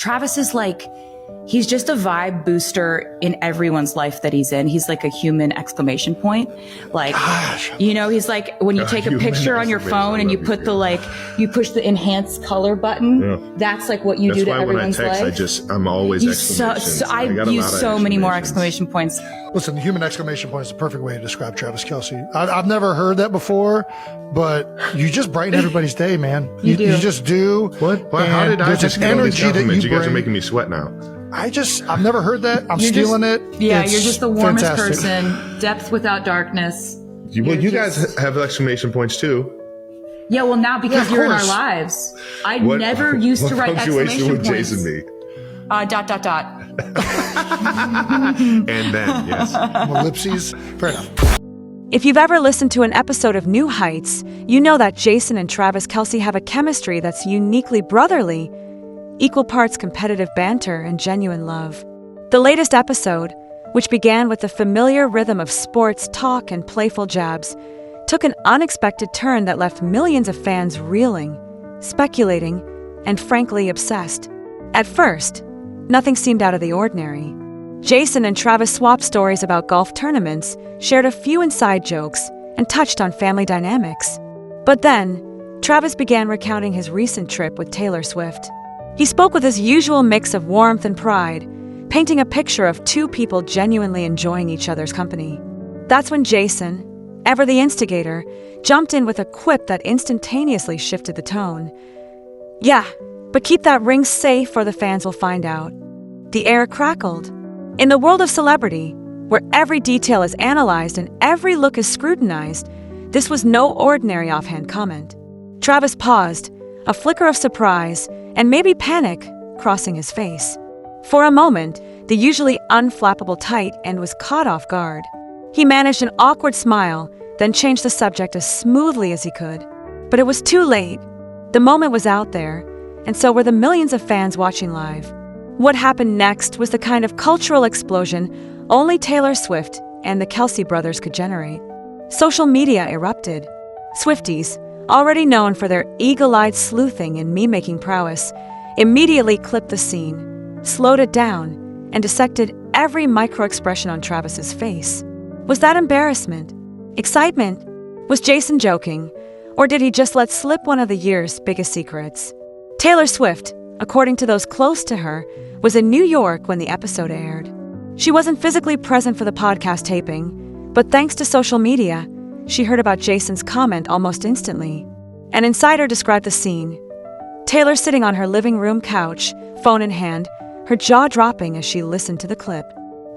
Travis is like, he's just a vibe booster in everyone's life that he's in. He's like a human exclamation point. Like, he's like when you take a picture on your phone and you put you push the enhance color button. That's like what you do to everyone's life. I'm always exclamations. I use so many more exclamation points. Listen, the human exclamation point is the perfect way to describe Travis Kelce. I've never heard that before, but you just brighten everybody's day, man. You just do. What? How did I just get all these compliments? You guys are making me sweat now. I've never heard that. I'm stealing it. Yeah, you're just the warmest person. Depth without darkness. You guys have exclamation points too. Yeah, well now because you're in our lives. I never used to write exclamation points. What punctuation would Jason be? ... And then, yes. Ellipses. Fair enough. If you've ever listened to an episode of New Heights, you know that Jason and Travis Kelce have a chemistry that's uniquely brotherly, equal parts competitive banter and genuine love. The latest episode, which began with the familiar rhythm of sports talk and playful jabs, took an unexpected turn that left millions of fans reeling, speculating, and frankly obsessed. At first, nothing seemed out of the ordinary. Jason and Travis swapped stories about golf tournaments, shared a few inside jokes, and touched on family dynamics. But then, Travis began recounting his recent trip with Taylor Swift. He spoke with his usual mix of warmth and pride, painting a picture of two people genuinely enjoying each other's company. That's when Jason, ever the instigator, jumped in with a quip that instantaneously shifted the tone. Yeah, but keep that ring safe or the fans will find out. The air crackled. In the world of celebrity, where every detail is analyzed and every look is scrutinized, this was no ordinary offhand comment. Travis paused, a flicker of surprise, and maybe panic, crossing his face. For a moment, the usually unflappable tight end was caught off guard. He managed an awkward smile, then changed the subject as smoothly as he could. But it was too late. The moment was out there, and so were the millions of fans watching live. What happened next was the kind of cultural explosion only Taylor Swift and the Kelce brothers could generate. Social media erupted. Swifties, already known for their eagle-eyed sleuthing and meme-making prowess, immediately clipped the scene, slowed it down, and dissected every micro-expression on Travis's face. Was that embarrassment? Excitement? Was Jason joking? Or did he just let slip one of the year's biggest secrets? Taylor Swift, according to those close to her, was in New York when the episode aired. She wasn't physically present for the podcast taping, but thanks to social media, she heard about Jason's comment almost instantly. An insider described the scene. Taylor sitting on her living room couch, phone in hand, her jaw dropping as she listened to the clip.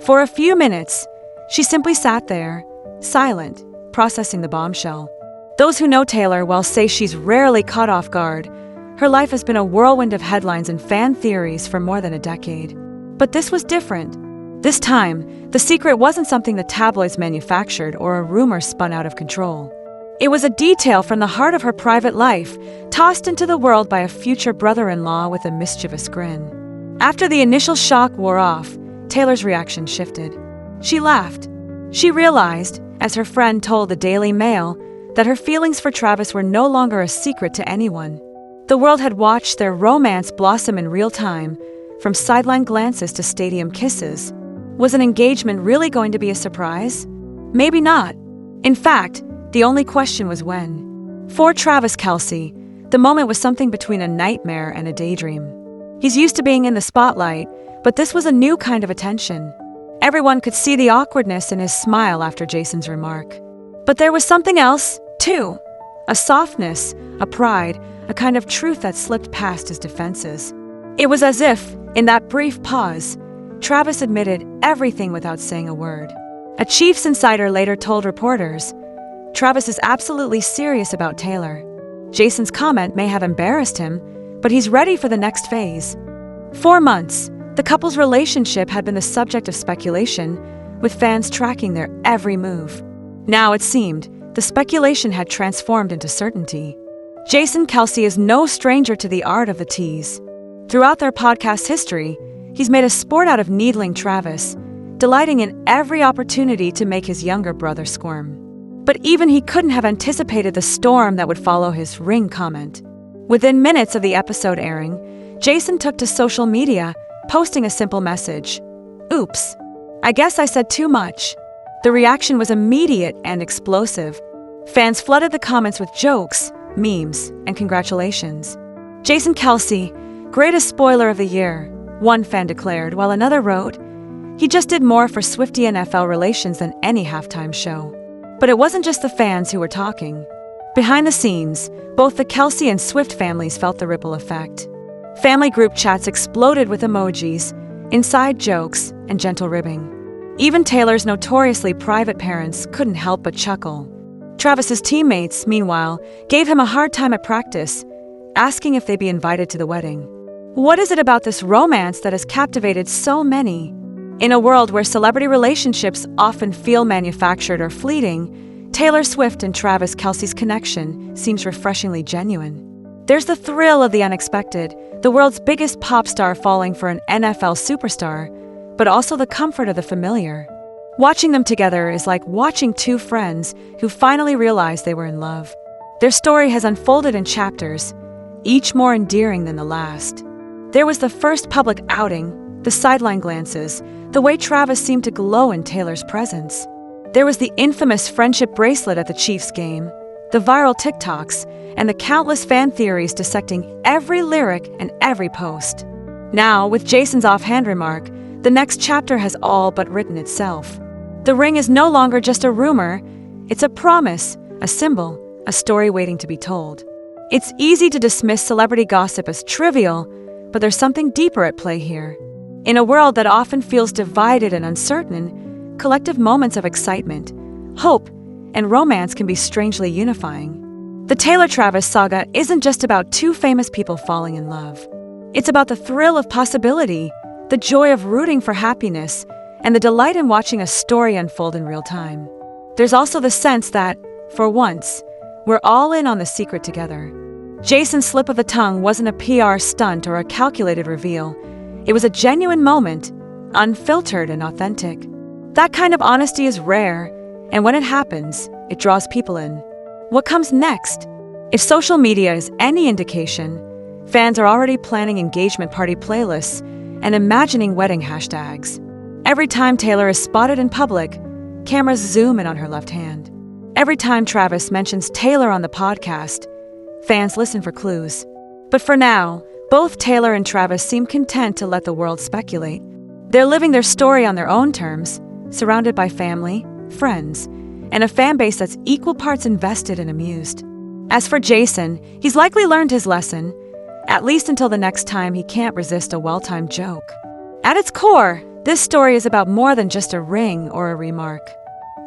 For a few minutes, she simply sat there, silent, processing the bombshell. Those who know Taylor well say she's rarely caught off guard. Her life has been a whirlwind of headlines and fan theories for more than a decade. But this was different. This time, the secret wasn't something the tabloids manufactured or a rumor spun out of control. It was a detail from the heart of her private life, tossed into the world by a future brother-in-law with a mischievous grin. After the initial shock wore off, Taylor's reaction shifted. She laughed. She realized, as her friend told the Daily Mail, that her feelings for Travis were no longer a secret to anyone. The world had watched their romance blossom in real time, from sideline glances to stadium kisses. Was an engagement really going to be a surprise? Maybe not. In fact, the only question was when. For Travis Kelce, the moment was something between a nightmare and a daydream. He's used to being in the spotlight, but this was a new kind of attention. Everyone could see the awkwardness in his smile after Jason's remark. But there was something else, too. A softness, a pride, a kind of truth that slipped past his defenses. It was as if, in that brief pause, Travis admitted everything without saying a word. A Chiefs insider later told reporters, Travis is absolutely serious about Taylor. Jason's comment may have embarrassed him, but he's ready for the next phase. 4 months, the couple's relationship had been the subject of speculation, with fans tracking their every move. Now it seemed, the speculation had transformed into certainty. Jason Kelce is no stranger to the art of the tease. Throughout their podcast history, he's made a sport out of needling Travis, delighting in every opportunity to make his younger brother squirm. But even he couldn't have anticipated the storm that would follow his ring comment. Within minutes of the episode airing, Jason took to social media, posting a simple message. "Oops. I guess I said too much." The reaction was immediate and explosive. Fans flooded the comments with jokes, memes, and congratulations. Jason Kelce, greatest spoiler of the year, one fan declared, while another wrote, "He just did more for Swiftie NFL relations than any halftime show." But it wasn't just the fans who were talking. Behind the scenes, both the Kelce and Swift families felt the ripple effect. Family group chats exploded with emojis, inside jokes, and gentle ribbing. Even Taylor's notoriously private parents couldn't help but chuckle. Travis's teammates, meanwhile, gave him a hard time at practice, asking if they'd be invited to the wedding. What is it about this romance that has captivated so many? In a world where celebrity relationships often feel manufactured or fleeting, Taylor Swift and Travis Kelce's connection seems refreshingly genuine. There's the thrill of the unexpected, the world's biggest pop star falling for an NFL superstar, but also the comfort of the familiar. Watching them together is like watching two friends who finally realized they were in love. Their story has unfolded in chapters, each more endearing than the last. There was the first public outing, the sideline glances, the way Travis seemed to glow in Taylor's presence. There was the infamous friendship bracelet at the Chiefs game, the viral TikToks, and the countless fan theories dissecting every lyric and every post. Now, with Jason's offhand remark, the next chapter has all but written itself. The ring is no longer just a rumor, it's a promise, a symbol, a story waiting to be told. It's easy to dismiss celebrity gossip as trivial, but there's something deeper at play here. In a world that often feels divided and uncertain, collective moments of excitement, hope, and romance can be strangely unifying. The Taylor-Travis saga isn't just about two famous people falling in love. It's about the thrill of possibility, the joy of rooting for happiness, and the delight in watching a story unfold in real time. There's also the sense that, for once, we're all in on the secret together. Jason's slip of the tongue wasn't a PR stunt or a calculated reveal. It was a genuine moment, unfiltered and authentic. That kind of honesty is rare, and when it happens, it draws people in. What comes next? If social media is any indication, fans are already planning engagement party playlists and imagining wedding hashtags. Every time Taylor is spotted in public, cameras zoom in on her left hand. Every time Travis mentions Taylor on the podcast, fans listen for clues. But for now, both Taylor and Travis seem content to let the world speculate. They're living their story on their own terms, surrounded by family, friends, and a fan base that's equal parts invested and amused. As for Jason, he's likely learned his lesson, at least until the next time he can't resist a well-timed joke. At its core, this story is about more than just a ring or a remark.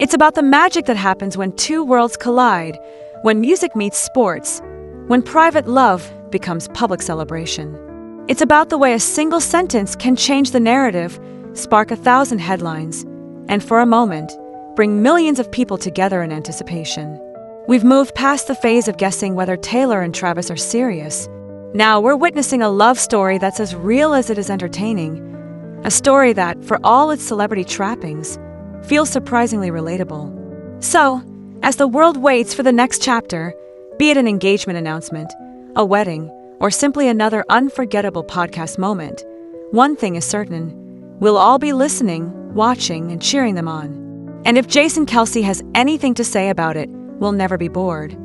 It's about the magic that happens when two worlds collide, when music meets sports, when private love becomes public celebration. It's about the way a single sentence can change the narrative, spark 1,000 headlines, and for a moment, bring millions of people together in anticipation. We've moved past the phase of guessing whether Taylor and Travis are serious. Now we're witnessing a love story that's as real as it is entertaining, a story that, for all its celebrity trappings, feels surprisingly relatable. So, as the world waits for the next chapter, be it an engagement announcement, a wedding, or simply another unforgettable podcast moment, one thing is certain: we'll all be listening, watching, and cheering them on. And if Jason Kelce has anything to say about it, we'll never be bored.